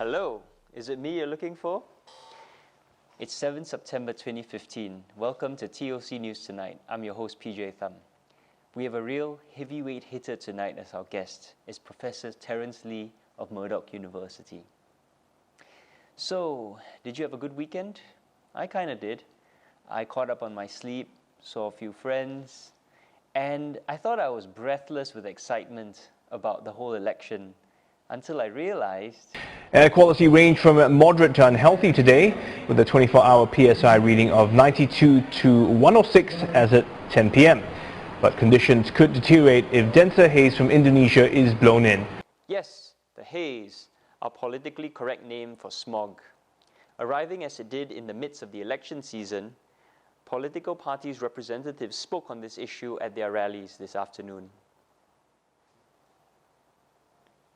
Hello, is it me you're looking for? It's 7 September 2015. Welcome to TOC News Tonight. I'm your host PJ Thum. We have a real heavyweight hitter tonight as our guest. It's Professor Terence Lee of Murdoch University. So, did you have a good weekend? I kind of did. I caught up on my sleep, saw a few friends, and I thought I was breathless with excitement about the whole election until I realized Air quality ranged from moderate to unhealthy today, with a 24-hour PSI reading of 92 to 106 as at 10 p.m. But conditions could deteriorate if denser haze from Indonesia is blown in. yes, the haze, our politically correct name for smog. Arriving as it did in the midst of the election season, political parties' representatives spoke on this issue at their rallies this afternoon.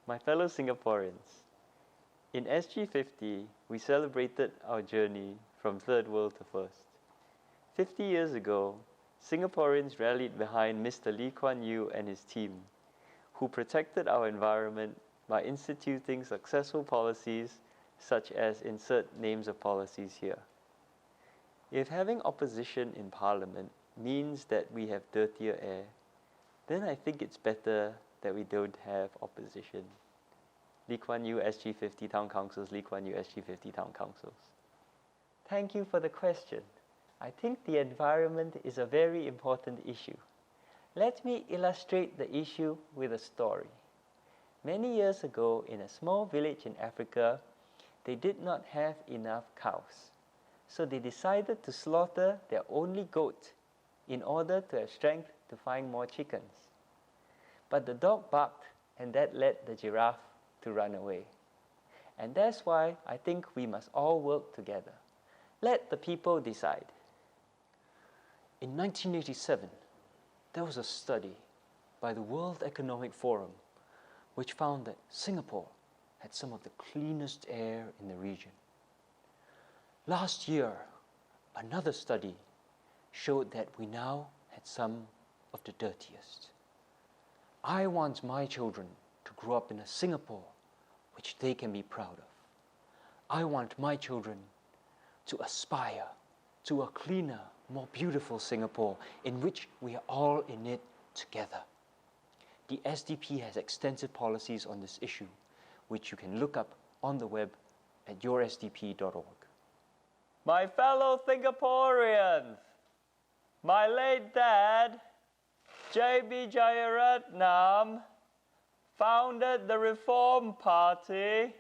My fellow Singaporeans, in SG50, we celebrated our journey from third world to first. 50 years ago, Singaporeans rallied behind Mr. Lee Kuan Yew and his team, who protected our environment by instituting successful policies such as insert names of policies here. If having opposition in Parliament means that we have dirtier air, then I think it's better that we don't have opposition. Lee Kuan Yew SG50 Town Councils, Lee Kuan Yew SG50 Town Councils. Thank you for the question. I think the environment is a very important issue. Let me illustrate the issue with a story. Many years ago, in a small village in Africa, they did not have enough cows. So they decided to slaughter their only goat in order to have strength to find more chickens. But the dog barked, and that led the giraffe to run away. And that's why I think we must all work together. Let the people decide. In 1987, there was a study by the World Economic Forum which found that Singapore had some of the cleanest air in the region. Last year, another study showed that we now had some of the dirtiest. I want my children to grow up in a Singapore which they can be proud of. I want my children to aspire to a cleaner, more beautiful Singapore in which we are all in it together. The SDP has extensive policies on this issue, which you can look up on the web at yoursdp.org. My fellow Singaporeans, my late dad, J.B. Jeyaretnam, founded the Reform Party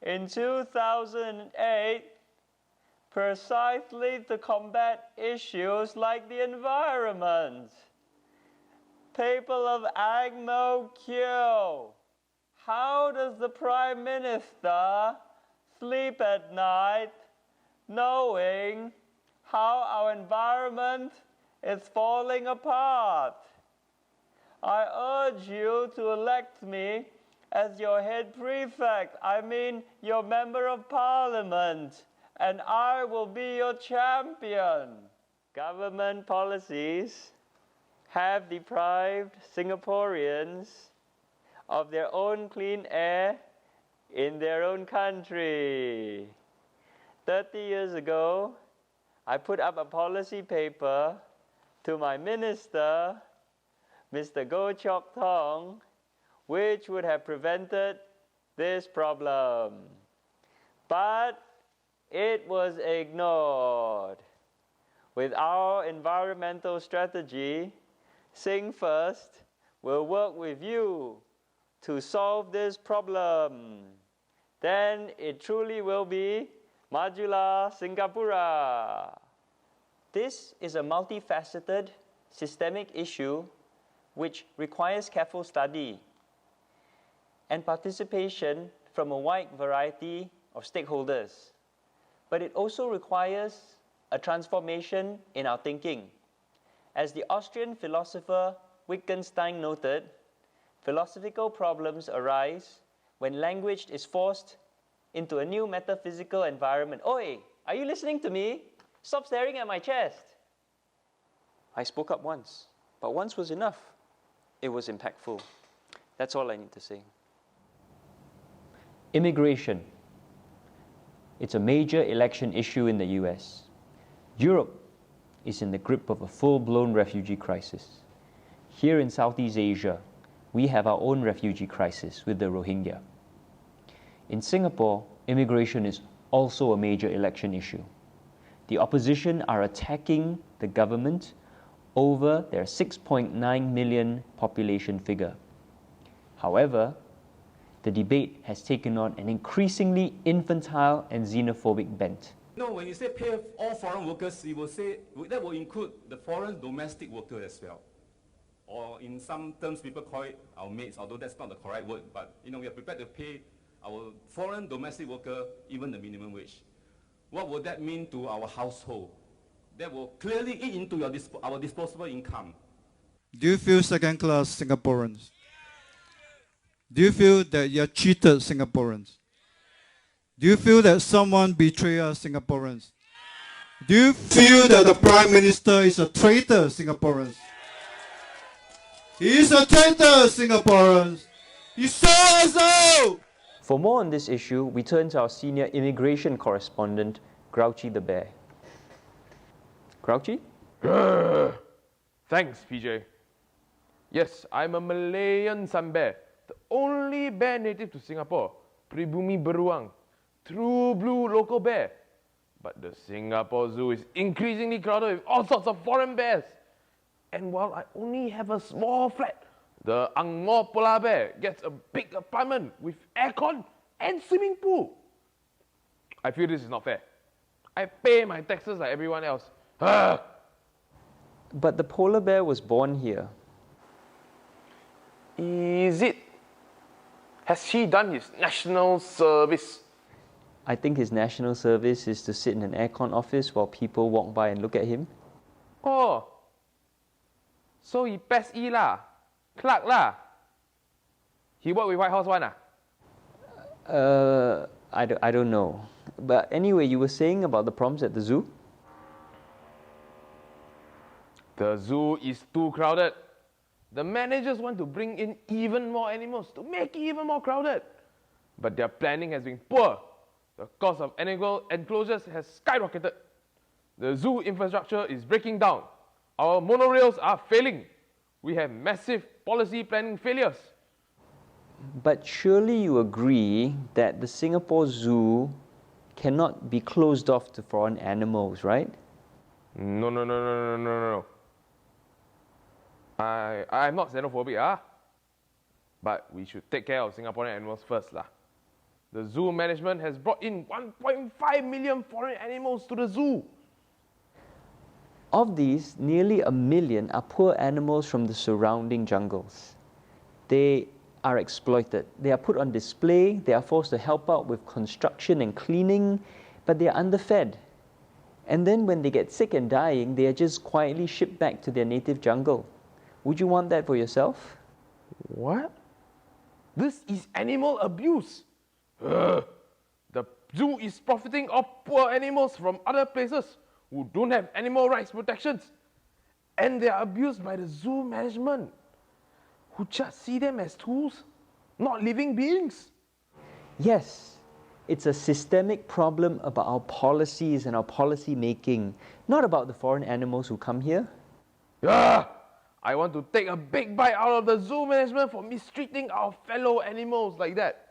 in 2008 precisely to combat issues like the environment. People of Ang Kyo, how does the Prime Minister sleep at night knowing how our environment is falling apart? I urge you to elect me as your head prefect, your member of parliament, and I will be your champion. Government policies have deprived Singaporeans of their own clean air in their own country. 30 years ago, I put up a policy paper to my minister, Mr. Goh Chok Tong, which would have prevented this problem. But it was ignored. With our environmental strategy, Sing First will work with you to solve this problem. Then it truly will be Majulah Singapura. This is a multifaceted, systemic issue which requires careful study and participation from a wide variety of stakeholders. But it also requires a transformation in our thinking. As the Austrian philosopher Wittgenstein noted, philosophical problems arise when language is forced into a new metaphysical environment. Oi, are you listening to me? Stop staring at my chest. I spoke up once, but once was enough. It was impactful. That's all I need to say. Immigration. It's a major election issue in the US. Europe is in the grip of a full-blown refugee crisis. Here in Southeast Asia, we have our own refugee crisis with the Rohingya. In Singapore, immigration is also a major election issue. The opposition are attacking the government over their 6.9 million population figure. However, the debate has taken on an increasingly infantile and xenophobic bent. No, when you say pay all foreign workers, you will say that will include the foreign domestic worker as well. Or in some terms, people call it our mates, although that's not the correct word. But we are prepared to pay our foreign domestic worker even the minimum wage. What would that mean to our household? That will clearly eat into our disposable income. Do you feel second-class Singaporeans? Do you feel that you're cheated Singaporeans? Do you feel that someone betrayed us Singaporeans? Do you feel that the Prime Minister is a traitor Singaporeans? He is a traitor Singaporeans! He sold us out! For more on this issue, we turn to our senior immigration correspondent, Grouchy the Bear. Grouchy? Thanks, PJ. Yes, I'm a Malayan sun bear, the only bear native to Singapore, Pribumi Beruang, true blue local bear. But the Singapore Zoo is increasingly crowded with all sorts of foreign bears. And while I only have a small flat, the Angmo polar bear gets a big apartment with aircon and swimming pool. I feel this is not fair. I pay my taxes like everyone else. But the polar bear was born here. Is it? Has he done his national service? I think his national service is to sit in an aircon office while people walk by and look at him. Oh, so he PES-E lah, clerk lah. He work with White House one ah? I don't know. But anyway, you were saying about the problems at the zoo? The zoo is too crowded. The managers want to bring in even more animals to make it even more crowded. But their planning has been poor. The cost of animal enclosures has skyrocketed. The zoo infrastructure is breaking down. Our monorails are failing. We have massive policy planning failures. But surely you agree that the Singapore Zoo cannot be closed off to foreign animals, right? No. I'm not xenophobic, but we should take care of Singaporean animals first lah. The zoo management has brought in 1.5 million foreign animals to the zoo. Of these, nearly 1 million are poor animals from the surrounding jungles. They are exploited. They are put on display. They are forced to help out with construction and cleaning, but they are underfed. And then when they get sick and dying, they are just quietly shipped back to their native jungle. Would you want that for yourself? What? This is animal abuse. The zoo is profiting off poor animals from other places who don't have animal rights protections. And they are abused by the zoo management, who just see them as tools, not living beings. Yes, it's a systemic problem about our policies and our policy making, not about the foreign animals who come here. I want to take a big bite out of the zoo management for mistreating our fellow animals like that.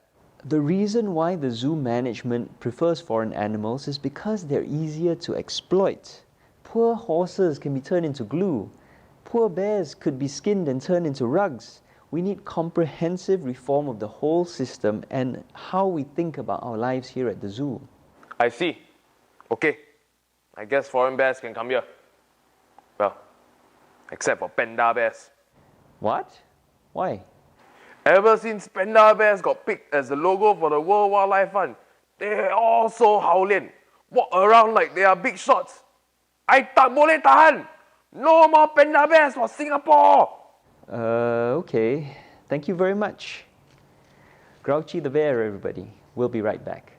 The reason why the zoo management prefers foreign animals is because they're easier to exploit. Poor horses can be turned into glue. Poor bears could be skinned and turned into rugs. We need comprehensive reform of the whole system and how we think about our lives here at the zoo. I see. Okay. I guess foreign bears can come here. Well, except for panda bears. What? Why? Ever since panda bears got picked as the logo for the World Wildlife Fund, they're all so howling. Walk around like they are big shots. I tak boleh tahan. No more panda bears for Singapore. Okay. Thank you very much. Grouchy the Bear, everybody. We'll be right back.